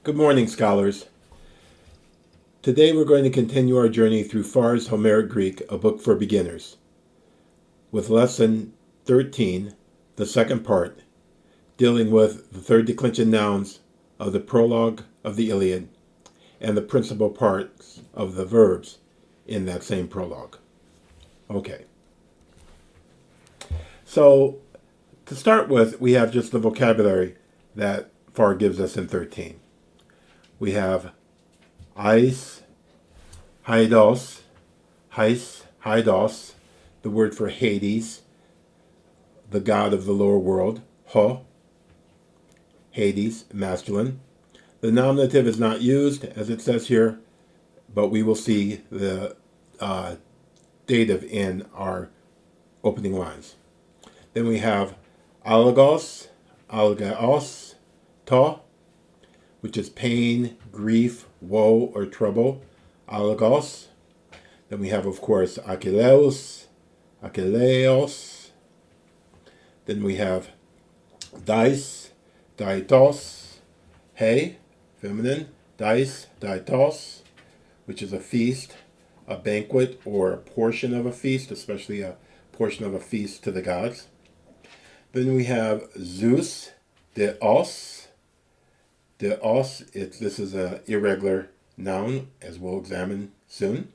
Good morning, scholars. Today we're going to continue our journey through Farr's Homeric Greek, a book for beginners, with lesson 13, the second part, dealing with the third declension nouns of the prologue of the Iliad and the principal parts of the verbs in that same prologue. Okay. So, to start with, we have just the vocabulary that Farr gives us in 13. We have Eis, Haidos, Haidos, the word for Hades, the god of the lower world, Ho, Hades, masculine. The nominative is not used, as it says here, but we will see the dative in our opening lines. Then we have Alagos, Algaos, To, which is pain, grief, woe, or trouble, Alagos. Then we have, of course, Ἀχιλλεύς Ἀχιλλῆος. Then we have dais, daitos, hey, feminine, dais, daitos, which is a feast, a banquet, or a portion of a feast, especially a portion of a feast to the gods. Then we have Zeus, deos. Deos, this is an irregular noun, as we'll examine soon.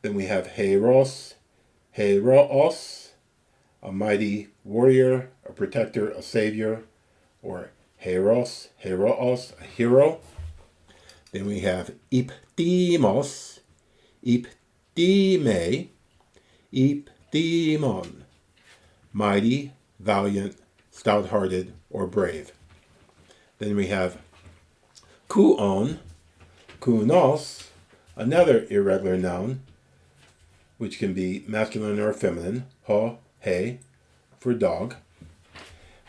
Then we have Heros, Heros, a mighty warrior, a protector, a savior, or Heros, Heros, a hero. Then we have Iptimos, Iptime, Iptimon, mighty, valiant, stout-hearted, or brave. Then we have Kuon, Kunos, another irregular noun, which can be masculine or feminine, Ho, He, for dog.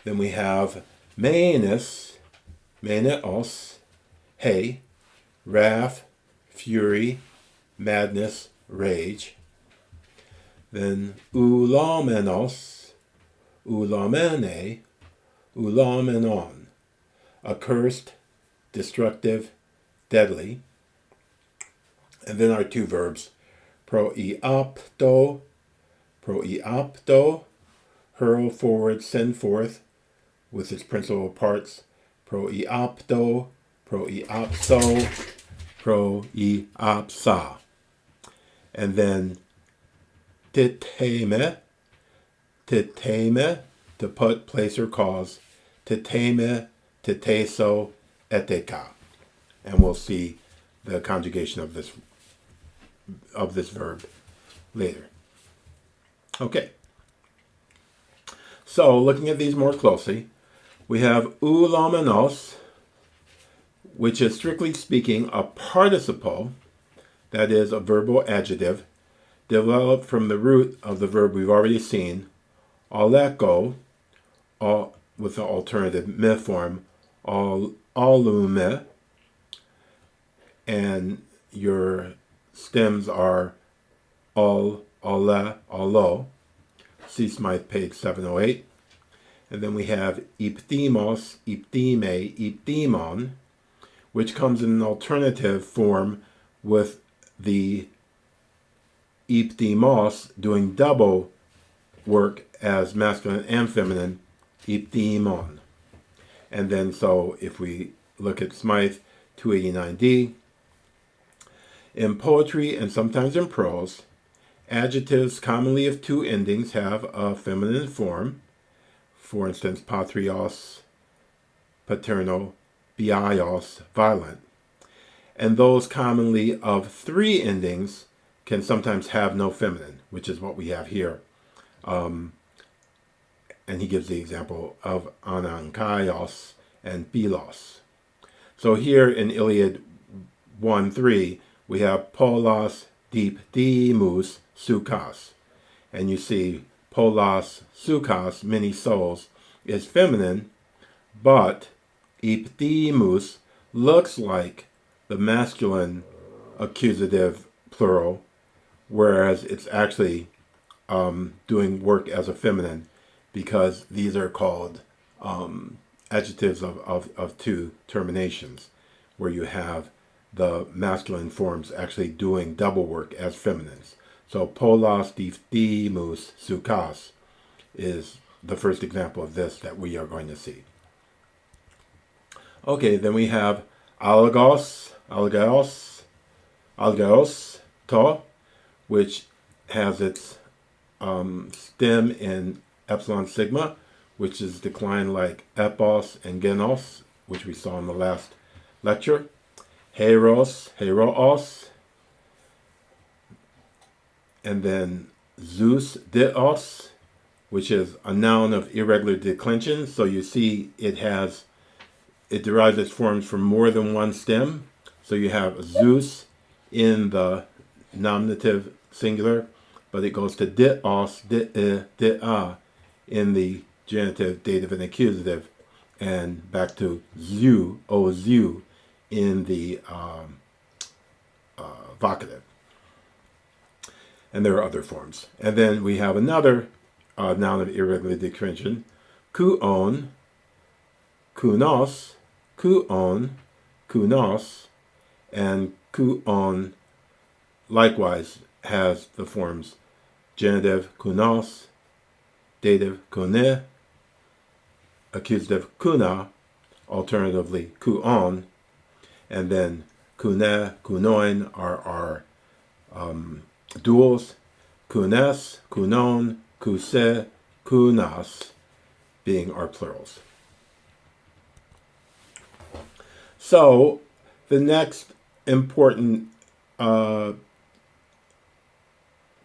Then we have mῆνις, meineos, He, wrath, fury, madness, rage. Then ulamenos, ulamene, ulamenon, accursed, destructive, deadly. And then our two verbs, pro-ι-άπτω, pro-ι-άπτω, hurl forward, send forth, with its principal parts, pro-ι-άπτω, προ-ι-άπτω, προ-ι-άψα. And then τίθημι, to put, place, or cause, τίθημι, τετέso, eteka. And we'll see the conjugation of this verb later. Okay. So, looking at these more closely, we have ulamenos, which is strictly speaking a participle, that is a verbal adjective, developed from the root of the verb we've already seen, aleko, with the alternative me form, alume, and your stems are al, ale, alo. See Smythe, page 708. And then we have iptimos, iptime, iptimon, which comes in an alternative form with the iptimos doing double work as masculine and feminine, iptimon. And then so if we look at Smythe 289D, in poetry and sometimes in prose, adjectives commonly of two endings have a feminine form. For instance, patrios, paterno, biaios, violent. And those commonly of three endings can sometimes have no feminine, which is what we have here. And he gives the example of anankaios and bilos. So here in Iliad 1:3, we have polos, diptimus, sukas. And you see polos, sukas, many souls, is feminine, but iptimus looks like the masculine accusative plural, whereas it's actually doing work as a feminine, because these are called adjectives of two terminations. where you have the masculine forms actually doing double work as feminines. So polos diphthimus sukas is the first example of this that we are going to see. Okay, then we have algos to, which has its stem in epsilon sigma, which is declined like epos and genos, which we saw in the last lecture. Heros, and then Zeus, Deos, which is a noun of irregular declension. So you see it derives its forms from more than one stem. So you have Zeus in the nominative singular, but it goes to Deos, Dea in the genitive, dative, and accusative, and back to Zeu, O Zeu, in the vocative. And there are other forms. And then we have another noun of irregular declension, kuon, kunos, and kuon likewise has the forms genitive kunos, dative kune, accusative kuna, alternatively kuon, and then kune, kunoin are our duals, kunes, kunon, kuse, kunas being our plurals. So the next important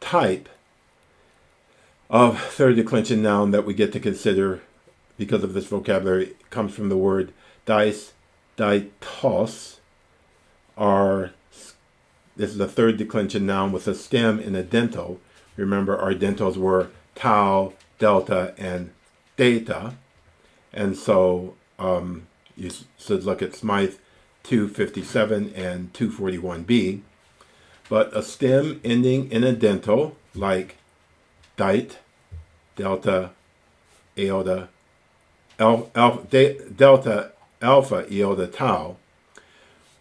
type of third declension noun that we get to consider because of this vocabulary comes from the word dais, daitos. This is a third declension noun with a stem and a dento. Remember, our dentos were tau, delta, and theta. And so you should look at Smythe 257 and 241b. But a stem ending in a dento, like dite, delta, iota, delta, alpha, iota, tau,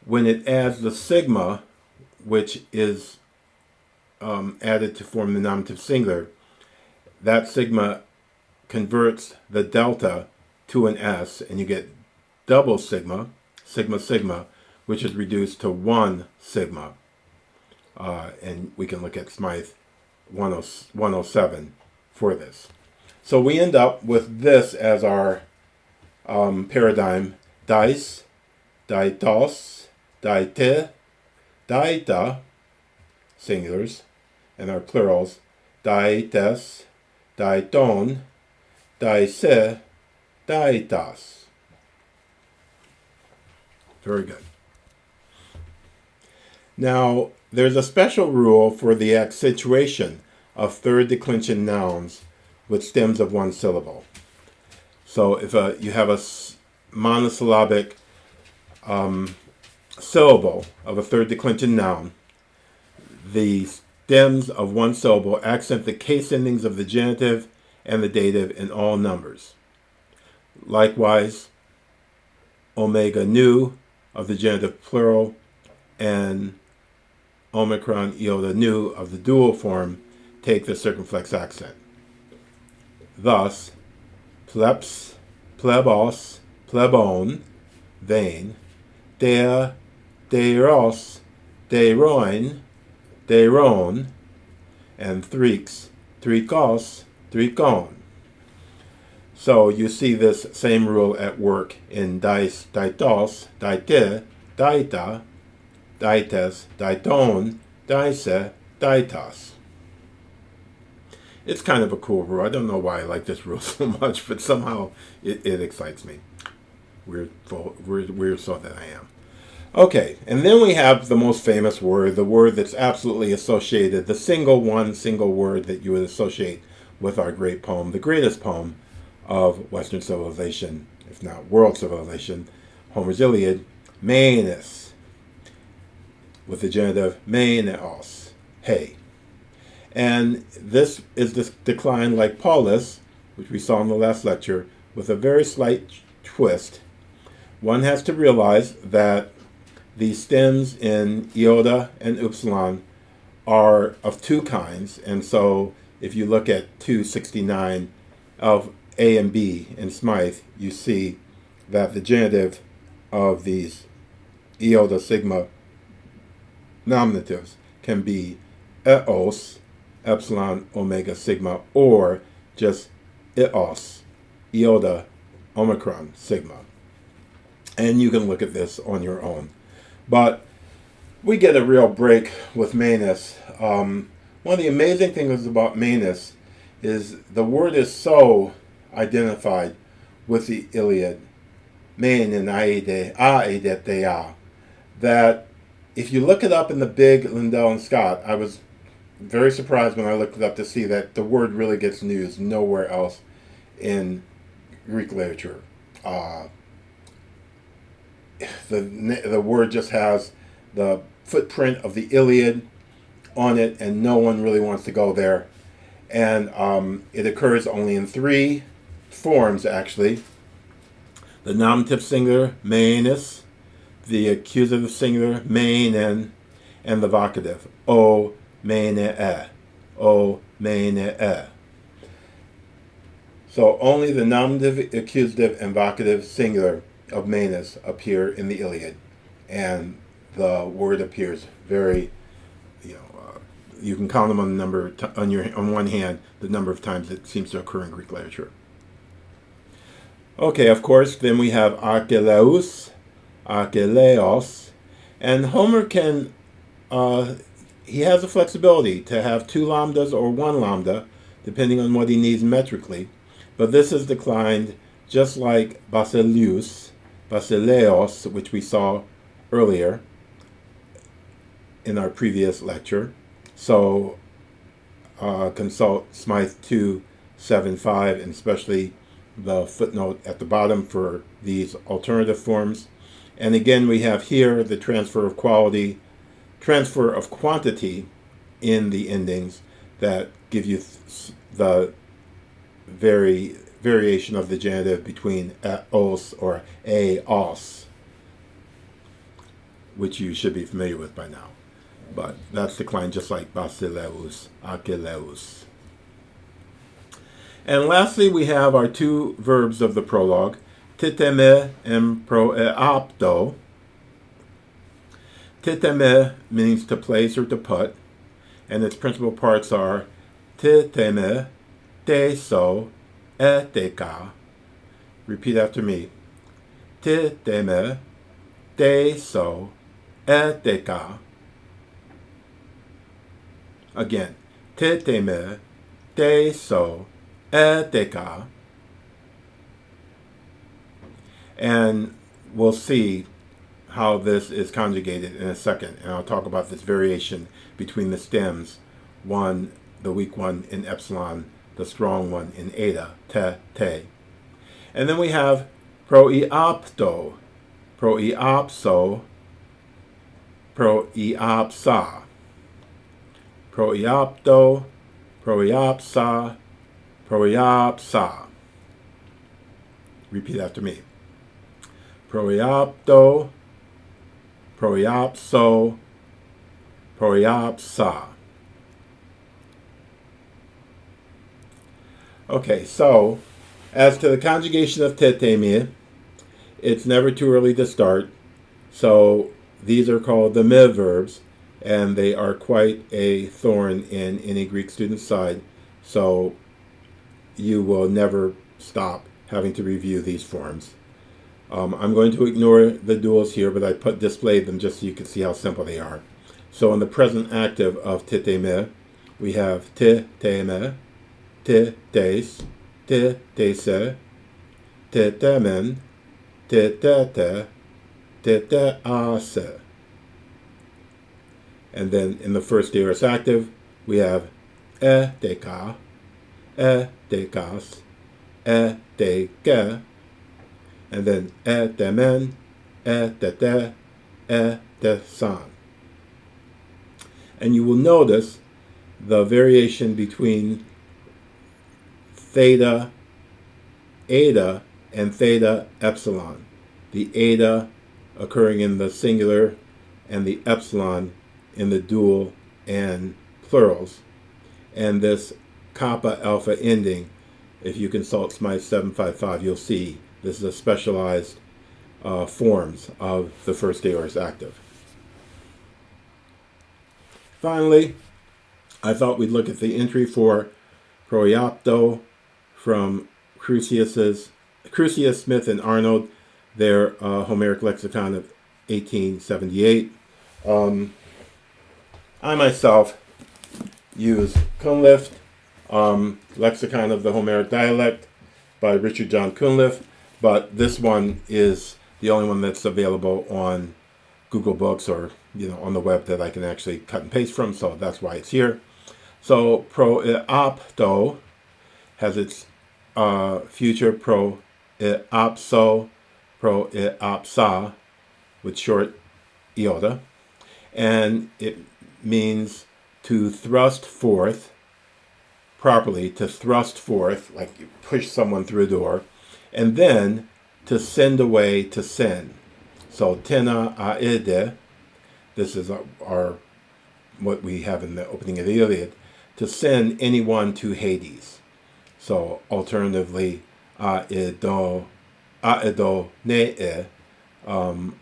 when it adds the sigma, which is added to form the nominative singular, that sigma converts the delta to an S, and you get double sigma, sigma, which is reduced to one sigma. And we can look at Smythe 107 for this. So we end up with this as our paradigm: dais, daitos, daite, daita, singulars, and our plurals: daites, daiton, daise, daitas. Very good. Now, there's a special rule for the accentuation of third declension nouns with stems of one syllable. So if you have a monosyllabic syllable of a third declension noun, the stems of one syllable accent the case endings of the genitive and the dative in all numbers. Likewise, omega nu of the genitive plural and omicron iota nu of the dual form take the circumflex accent. Thus, plebs, plebos, plebon, vein, dea, deros, deroin, deron, and thrix, thrikos, thrikon. So you see this same rule at work in dais, daitos, daite, daita, daites, daiton, daise, daitas. It's kind of a cool rule. I don't know why I like this rule so much, but somehow it excites me. Weird so that I am. Okay, and then we have the most famous word, the word that's absolutely associated, the single word that you would associate with our great poem, the greatest poem of Western civilization, if not world civilization, Homer's Iliad, mῆνις, with the genitive meineos, hey. And this is this decline like polis, which we saw in the last lecture, with a very slight twist. One has to realize that the stems in iota and upsilon are of two kinds, and so if you look at 269 of A and B in Smythe, you see that the genitive of these iota sigma nominatives can be eos, epsilon, omega, sigma, or just eos, iota, omicron, sigma. And you can look at this on your own. But we get a real break with mῆνις. One of the amazing things about mῆνις is the word is so identified with the Iliad, mein and aedetea, that if you look it up in the big Lindell and Scott, I was very surprised when I looked it up to see that the word really gets used nowhere else in Greek literature. The word just has the footprint of the Iliad on it, and no one really wants to go there. And it occurs only in three forms, actually. The nominative singular, mῆνις, the accusative singular, mῆνεν, and the vocative, o meinee, o meinee. So only the nominative, accusative, and vocative singular of mῆνις appear in the Iliad, and the word appears very, you can count them on the number on one hand, the number of times it seems to occur in Greek literature. Okay, of course, then we have Ἀχιλλεύς Ἀχιλλῆος, and Homer can, he has the flexibility to have two lambdas or one lambda, depending on what he needs metrically, but this is declined just like Basileus, which we saw earlier in our previous lecture. So consult Smythe 275, and especially the footnote at the bottom for these alternative forms. And again, we have here the transfer of quantity in the endings that give you the variation of the genitive between os or aos, which you should be familiar with by now. But that's declined just like Basileus, Āchilleus. And lastly, we have our two verbs of the prologue, τίθημι and προ-ι-άπτω. Τίθημι means to place or to put, and its principal parts are τίθημι, τέσο, έτεκα. Repeat after me. Τίθημι, τέσο, έτεκα. Again. Τίθημι, τέσο, έτεκα. And we'll see how this is conjugated in a second, and I'll talk about this variation between the stems, one, the weak one in epsilon, the strong one in eta, te. And then we have προ-ι-άπτω, προ-ι-άπσω, προ-ι-άπσα, προ-ι-άπτω, προ-ι-άπσα, προ-ι-άπσα. Repeat after me. Προ-ι-άπτω, προ-ι-άπσω, προ-ι-άπσα. Okay, so as to the conjugation of τίθημι, it's never too early to start. So these are called the mid verbs, and they are quite a thorn in any Greek student's side. So you will never stop having to review these forms. I'm going to ignore the duals here, but I displayed them just so you can see how simple they are. So in the present active of τίθημι, we have τίθημι, τίθες, τίθεσε, τίθεμεν, τίθετε, τίθεase. And then in the first aorist active, we have έτεκα, έτεκας, έτεκε, and then έτεμεν, έτετε, έτεσαν. And you will notice the variation between theta, and theta epsilon. The eta occurring in the singular and the epsilon in the dual and plurals. And this kappa alpha ending, if you consult Smythe 755, you'll see this is a specialized forms of the first aorist active. Finally, I thought we'd look at the entry for pro-ι-άπτω from Crucius, Smith, and Arnold, their Homeric Lexicon of 1878. I myself use Cunliffe, Lexicon of the Homeric Dialect by Richard John Cunliffe, but this one is the only one that's available on Google Books or on the web that I can actually cut and paste from, so that's why it's here. So pro-ι-άπτω has its future pro-ι-άπσω, pro-ι-άπσα with short iota, and it means to thrust forth properly, to thrust forth, like you push someone through a door, and then to send away, to send. So tena aide, this is our what we have in the opening of the Iliad, to send anyone to Hades. So alternatively, aedo ne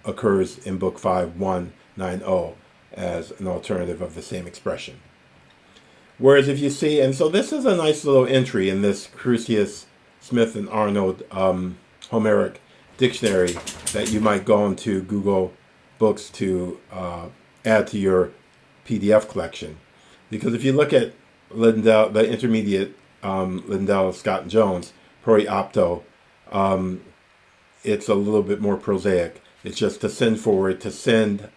occurs in Book 5, 190 as an alternative of the same expression. Whereas if you see, and so this is a nice little entry in this Crucius, Smith, and Arnold Homeric dictionary that you might go into Google Books to add to your PDF collection. Because if you look at Lindell, the intermediate Lindell, Scott, and Jones, pro-ι-άπτω, it's a little bit more prosaic. It's just to send forward, to send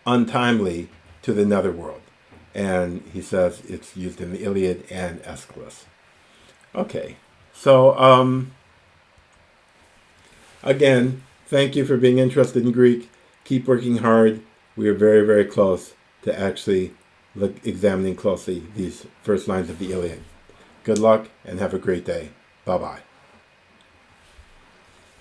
untimely to the netherworld. And he says it's used in the Iliad and Aeschylus. Okay, so again, thank you for being interested in Greek. Keep working hard. We are very, very close to actually examining closely these first lines of the Iliad. Good luck and have a great day. Bye-bye.